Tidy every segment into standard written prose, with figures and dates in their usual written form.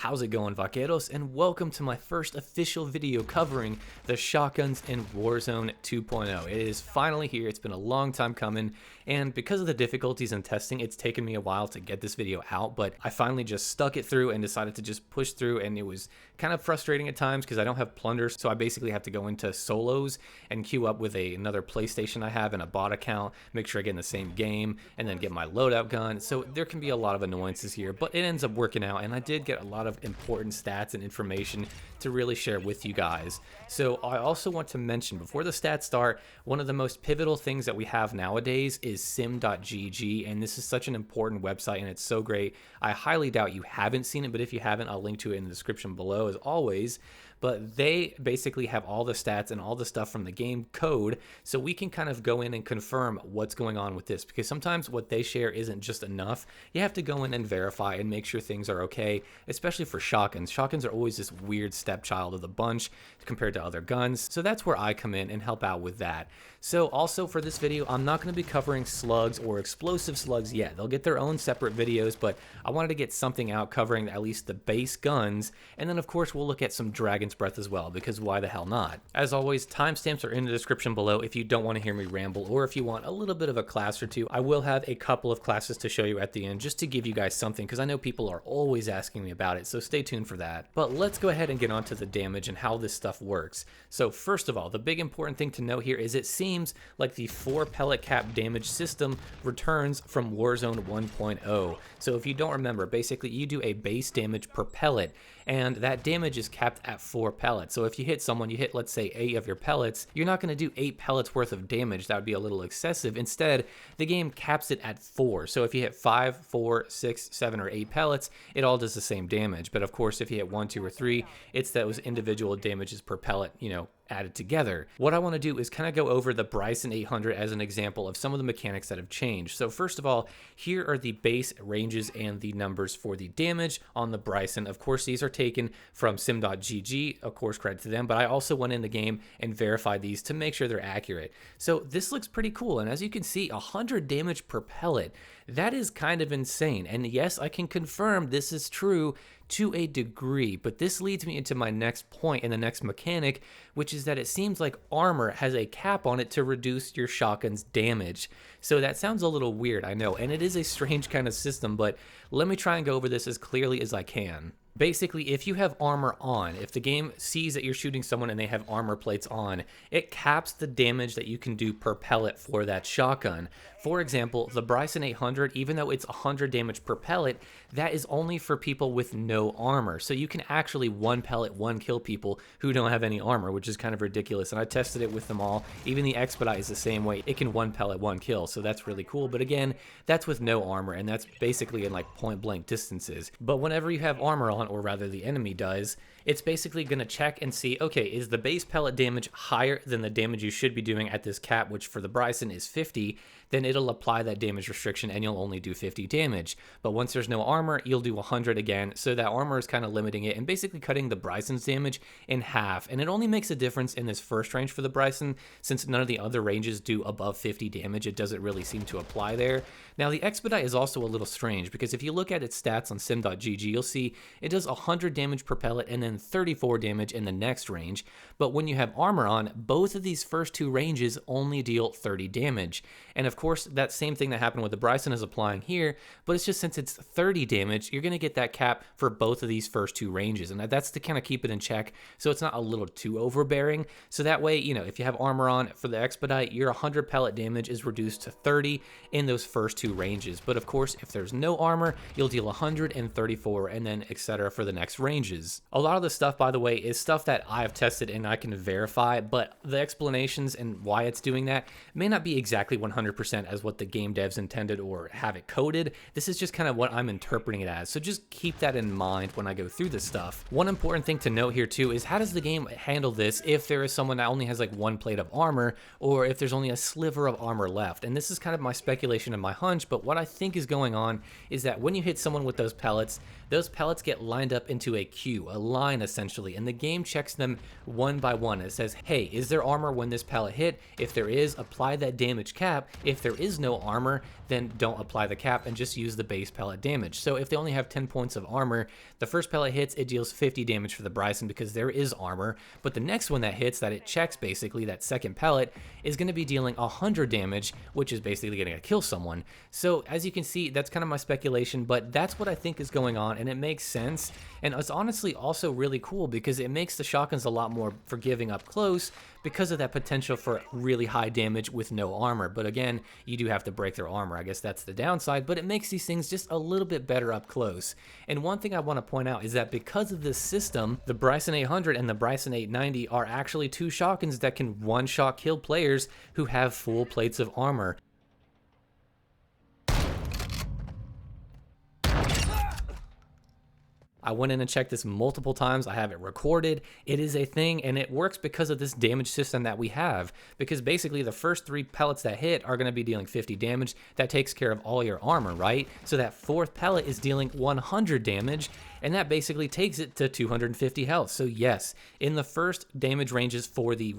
How's it going, vaqueros? And welcome to my first official video covering the shotguns in Warzone 2.0. It is finally here. It's been a long time coming, and because of the difficulties in testing, it's taken me a while to get this video out, but I finally just stuck it through and decided to just push through, and it was kind of frustrating at times because I don't have plunders, so I basically have to go into solos and queue up with another PlayStation I have and a bot account, make sure I get in the same game, and then get my loadout gun. So there can be a lot of annoyances here, but it ends up working out, and I did get a lot of important stats and information to really share with you guys. So I also want to mention before the stats start, one of the most pivotal things that we have nowadays is sim.gg, and this is such an important website and it's so great. I highly doubt you haven't seen it, but if you haven't, I'll link to it in the description below as always. But they basically have all the stats and all the stuff from the game code, so we can kind of go in and confirm what's going on with this, because sometimes what they share isn't just enough. You have to go in and verify and make sure things are okay, especially for shotguns. Shotguns are always this weird stepchild of the bunch compared to other guns, so that's where I come in and help out with that. So also for this video, I'm not going to be covering slugs or explosive slugs yet. They'll get their own separate videos, but I wanted to get something out covering at least the base guns, and then of course we'll look at some Dragon's Breath as well, because why the hell not? As always, timestamps are in the description below if you don't want to hear me ramble, or if you want a little bit of a class or two. I will have a couple of classes to show you at the end just to give you guys something, because I know people are always asking me about it, so stay tuned for that. But let's go ahead and get on to the damage and how this stuff works. So first of all, the big important thing to note here is it seems like the 4 pellet cap damage system returns from Warzone 1.0. So if you don't remember, basically you do a base damage per pellet, and that damage is capped at 4 pellets. So if you hit someone, you hit, let's say, 8 of your pellets, you're not going to do 8 pellets worth of damage. That would be a little excessive. Instead, the game caps it at 4. So if you hit 5, 4, 6, 7, or 8 pellets, it all does the same damage. But of course, if you hit 1, 2, or 3, it's those individual damages per pellet, added together. What I want to do is kind of go over the Bryson 800 as an example of some of the mechanics that have changed. So first of all, here are the base ranges and the numbers for the damage on the Bryson. Of course, these are taken from sim.gg, of course, credit to them, but I also went in the game and verified these to make sure they're accurate. So this looks pretty cool, and as you can see, 100 damage per pellet. That is kind of insane, and yes, I can confirm this is true to a degree, but this leads me into my next point and the next mechanic, which is that it seems like armor has a cap on it to reduce your shotgun's damage. So that sounds a little weird, I know, and it is a strange kind of system, but let me try and go over this as clearly as I can. Basically, if you have armor on, if the game sees that you're shooting someone and they have armor plates on, it caps the damage that you can do per pellet for that shotgun. For example, the Bryson 800, even though it's 100 damage per pellet, that is only for people with no armor. So you can actually 1 pellet, 1 kill people who don't have any armor, which is kind of ridiculous. And I tested it with them all. Even the Expedite is the same way. It can 1 pellet, 1 kill. So that's really cool. But again, that's with no armor, and that's basically in like point blank distances. But whenever you have armor on, or rather the enemy does, it's basically going to check and see, okay, is the base pellet damage higher than the damage you should be doing at this cap, which for the Bryson is 50, then it'll apply that damage restriction and you'll only do 50 damage. But once there's no armor, you'll do 100 again, so that armor is kind of limiting it and basically cutting the Bryson's damage in half. And it only makes a difference in this first range for the Bryson, since none of the other ranges do above 50 damage. It doesn't really seem to apply there. Now the Expedite is also a little strange, because if you look at its stats on sim.gg, you'll see it does 100 damage per pellet and then 34 damage in the next range. But when you have armor on, both of these first 2 ranges only deal 30 damage. And of course, that same thing that happened with the Bryson is applying here, but it's just since it's 30 damage, you're going to get that cap for both of these first 2 ranges. And that's to kind of keep it in check, so it's not a little too overbearing. So that way, if you have armor on for the Expedite, your 100 pellet damage is reduced to 30 in those first 2 ranges. But of course, if there's no armor, you'll deal 134 and then etc. for the next ranges. A lot of the stuff, by the way, is stuff that I've tested and I can verify, but the explanations and why it's doing that may not be exactly 100% as what the game devs intended or have it coded. This is just kind of what I'm interpreting it as, so just keep that in mind when I go through this stuff. One important thing to note here too is, how does the game handle this if there is someone that only has like 1 plate of armor, or if there's only a sliver of armor left? And this is kind of my speculation and my hunch, but what I think is going on is that when you hit someone with those pellets get lined up into a queue, a line essentially, and the game checks them one by one. It says, hey, is there armor when this pellet hit? If there is, apply that damage cap. If if there is no armor, then don't apply the cap and just use the base pellet damage. So if they only have 10 points of armor, the first pellet hits, it deals 50 damage for the Bryson because there is armor, but the next one that hits, that it checks basically, that second pellet, is going to be dealing 100 damage, which is basically going to kill someone. So as you can see, that's kind of my speculation, but that's what I think is going on, and it makes sense. And it's honestly also really cool because it makes the shotguns a lot more forgiving up close because of that potential for really high damage with no armor. But again, you do have to break their armor. I guess that's the downside, but it makes these things just a little bit better up close. And one thing I want to point out is that because of this system, the Bryson 800 and the Bryson 890 are actually two shotguns that can one-shot kill players who have full plates of armor. I went in and checked this multiple times. I have it recorded. It is a thing, and it works because of this damage system that we have. Because basically the first 3 pellets that hit are going to be dealing 50 damage. That takes care of all your armor, right? So that 4th pellet is dealing 100 damage, and that basically takes it to 250 health. So yes, in the first damage ranges for the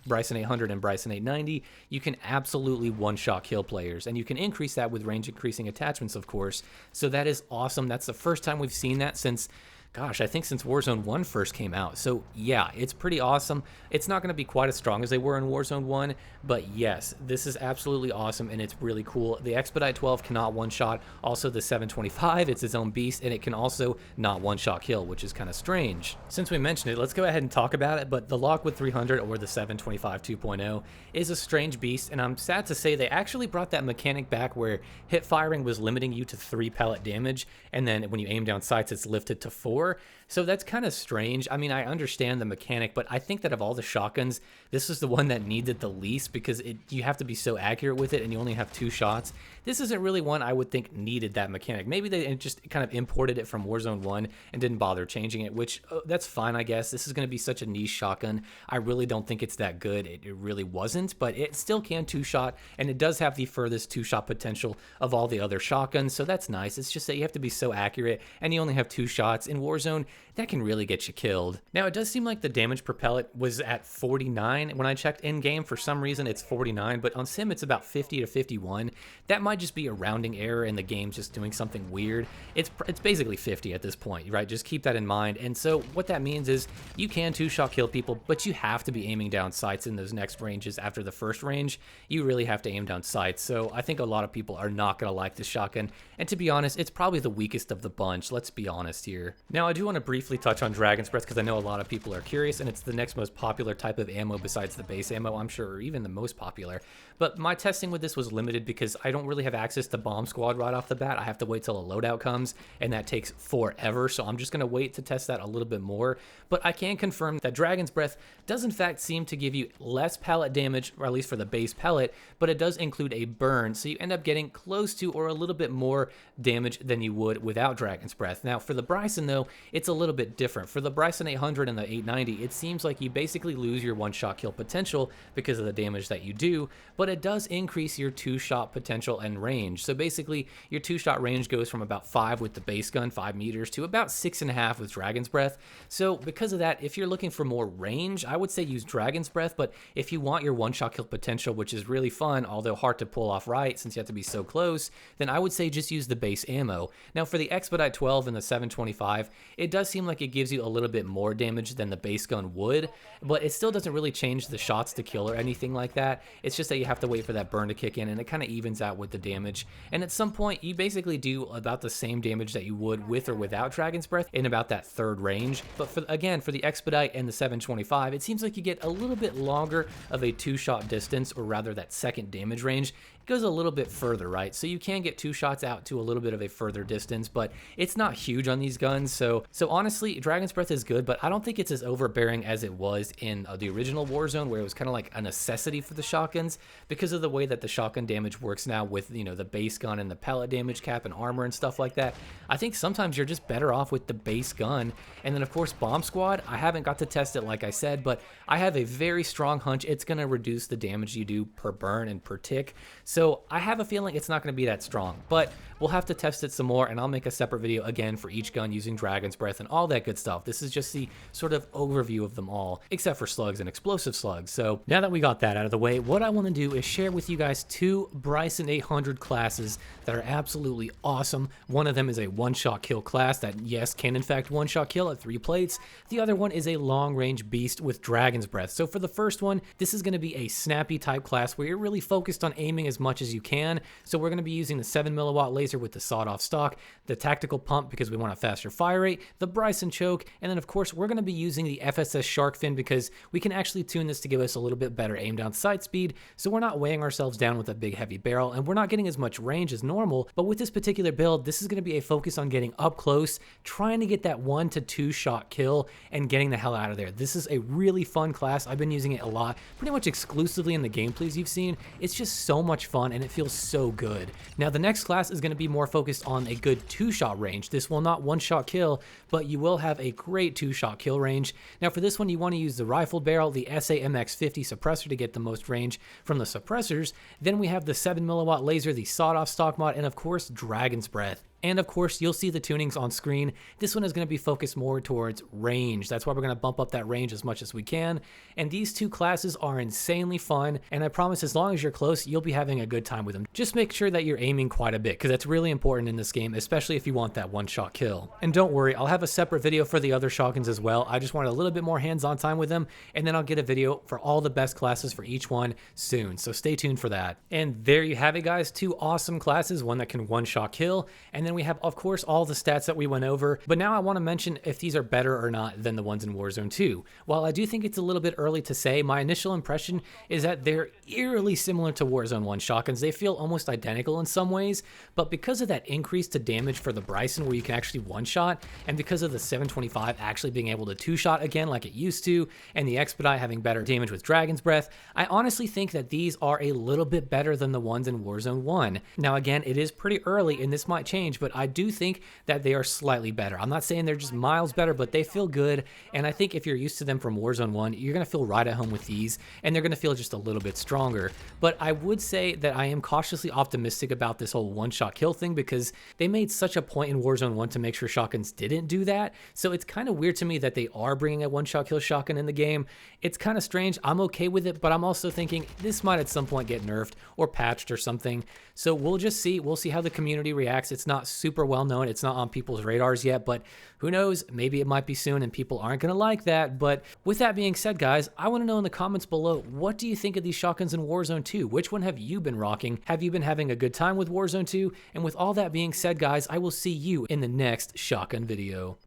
Bryson 800 and Bryson 890, you can absolutely one-shot kill players, and you can increase that with range increasing attachments, of course. So that is awesome. That's the first time we've seen that since, gosh, I think since Warzone 1 first came out. So yeah, it's pretty awesome. It's not going to be quite as strong as they were in Warzone 1, but yes, this is absolutely awesome, and it's really cool. The Expedite 12 cannot one-shot. Also, the 725, it's its own beast, and it can also not one-shot kill, which is kind of strange. Since we mentioned it, let's go ahead and talk about it, but the Lockwood 300, or the 725 2.0, is a strange beast, and I'm sad to say they actually brought that mechanic back where hip firing was limiting you to 3 pellet damage, and then when you aim down sights, it's lifted to 4. So that's kind of strange. I mean, I understand the mechanic, but I think that of all the shotguns, this is the one that needed the least because you have to be so accurate with it, and you only have 2 shots. This isn't really one I would think needed that mechanic. Maybe they just kind of imported it from Warzone 1 and didn't bother changing it, which that's fine, I guess. This is going to be such a niche shotgun. I really don't think it's that good. It really wasn't, but it still can 2-shot, and it does have the furthest 2-shot potential of all the other shotguns, so that's nice. It's just that you have to be so accurate, and you only have 2 shots. In Warzone, that can really get you killed. Now, it does seem like the damage per pellet was at 49 when I checked in-game. For some reason, it's 49, but on Sim, it's about 50 to 51. That might just be a rounding error and the game's just doing something weird. It's basically 50 at this point, right? Just keep that in mind. And so what that means is you can 2-shot kill people, but you have to be aiming down sights in those next ranges. After the first range, you really have to aim down sights. So I think a lot of people are not going to like this shotgun. And to be honest, it's probably the weakest of the bunch. Let's be honest here. Now, I do want to briefly touch on Dragon's Breath because I know a lot of people are curious, and it's the next most popular type of ammo besides the base ammo, I'm sure, or even the most popular. But my testing with this was limited because I don't really have access to Bomb Squad right off the bat. I have to wait till a loadout comes, and that takes forever, so I'm just going to wait to test that a little bit more. But I can confirm that Dragon's Breath does in fact seem to give you less pellet damage, or at least for the base pellet, but it does include a burn, so you end up getting close to or a little bit more damage than you would without Dragon's Breath. Now, for the Bryson, though, it's a little bit different. For the Bryson 800 and the 890, it seems like you basically lose your 1-shot kill potential because of the damage that you do, but it does increase your 2-shot potential and range. So basically, your 2-shot range goes from about 5 with the base gun, 5 meters, to about 6.5 with Dragon's Breath. So because of that, if you're looking for more range, I would say use Dragon's Breath, but if you want your 1-shot kill potential, which is really fun, although hard to pull off right since you have to be so close, then I would say just use the base ammo. Now, for the Expedite 12 and the 725, it does seem like it gives you a little bit more damage than the base gun would, but it still doesn't really change the shots to kill or anything like that. It's just that you have to wait for that burn to kick in, and it kind of evens out with the damage. And at some point, you basically do about the same damage that you would with or without Dragon's Breath in about that 3rd range. But for the Expedite and the 725, it seems like you get a little bit longer of a 2-shot distance, or rather that 2nd damage range. It goes a little bit further, right? So you can get 2 shots out to a little bit of a further distance, but it's not huge on these guns. So honestly, Dragon's Breath is good, but I don't think it's as overbearing as it was in the original Warzone, where it was kind of like a necessity for the shotguns because of the way that the shotgun damage works now with, you know, the base gun and the pellet damage cap and armor and stuff like that. I think sometimes you're just better off with the base gun. And then of course, Bomb Squad, I haven't got to test it like I said, but I have a very strong hunch it's going to reduce the damage you do per burn and per tick. So I have a feeling it's not going to be that strong, but we'll have to test it some more, and I'll make a separate video again for each gun using Dragon's Breath and all that good stuff. This is just the sort of overview of them all, except for slugs and explosive slugs. So now that we got that out of the way, what I want to do is share with you guys 2 Bryson 800 classes that are absolutely awesome. One of them is a one-shot kill class that, yes, can in fact one-shot kill at 3 plates. The other one is a long-range beast with Dragon's Breath. So for the first one, this is going to be a snappy type class where you're really focused on aiming as much as you can. So we're going to be using the 7mm laser with the sawed-off stock, the tactical pump because we want a faster fire rate, the Bryson choke, and then of course we're going to be using the FSS shark fin because we can actually tune this to give us a little bit better aim down sight speed, so we're not weighing ourselves down with a big heavy barrel, and we're not getting as much range as normal. But with this particular build, this is going to be a focus on getting up close, trying to get that 1 to 2 shot kill, and getting the hell out of there. This is a really fun class. I've been using it a lot, pretty much exclusively in the gameplays you've seen. It's just so much fun, and it feels so good. Now the next class is going to be more focused on a good 2-shot range. This will not one-shot kill, but you will have a great 2-shot kill range. Now for this one, you want to use the rifled barrel, the SAMX50 suppressor to get the most range from the suppressors. Then we have the 7mm laser, the sawed-off stock mod, and of course Dragon's Breath. And of course, you'll see the tunings on screen. This one is going to be focused more towards range. That's why we're going to bump up that range as much as we can. And these 2 classes are insanely fun. And I promise as long as you're close, you'll be having a good time with them. Just make sure that you're aiming quite a bit because that's really important in this game, especially if you want that one-shot kill. And don't worry, I'll have a separate video for the other shotguns as well. I just want a little bit more hands-on time with them. And then I'll get a video for all the best classes for each one soon. So stay tuned for that. And there you have it, guys. 2 awesome classes, one that can one-shot kill. And then we have, of course, all the stats that we went over, but now I want to mention if these are better or not than the ones in Warzone 2. While I do think it's a little bit early to say, my initial impression is that they're eerily similar to Warzone 1 shotguns. They feel almost identical in some ways, but because of that increase to damage for the Bryson where you can actually one-shot, and because of the 725 actually being able to 2-shot again like it used to, and the Expedite having better damage with Dragon's Breath, I honestly think that these are a little bit better than the ones in Warzone 1. Now again, it is pretty early and this might change, but I do think that they are slightly better. I'm not saying they're just miles better, but they feel good, and I think if you're used to them from Warzone 1, you're going to feel right at home with these, and they're going to feel just a little bit stronger. But I would say that I am cautiously optimistic about this whole one-shot kill thing because they made such a point in Warzone 1 to make sure shotguns didn't do that, so it's kind of weird to me that they are bringing a one-shot kill shotgun in the game. It's kind of strange. I'm okay with it, but I'm also thinking this might at some point get nerfed or patched or something, so we'll just see. We'll see how the community reacts. It's not super well known. It's not on people's radars yet, but who knows? Maybe it might be soon and people aren't going to like that. But with that being said, guys, I want to know in the comments below, what do you think of these shotguns in Warzone 2? Which one have you been rocking? Have you been having a good time with Warzone 2? And with all that being said, guys, I will see you in the next shotgun video.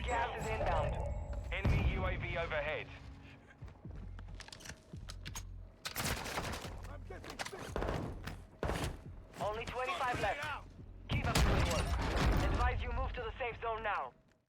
Gas is inbound. Enemy UAV overhead. Only 25 left. Keep up the good work. Advise you move to the safe zone now.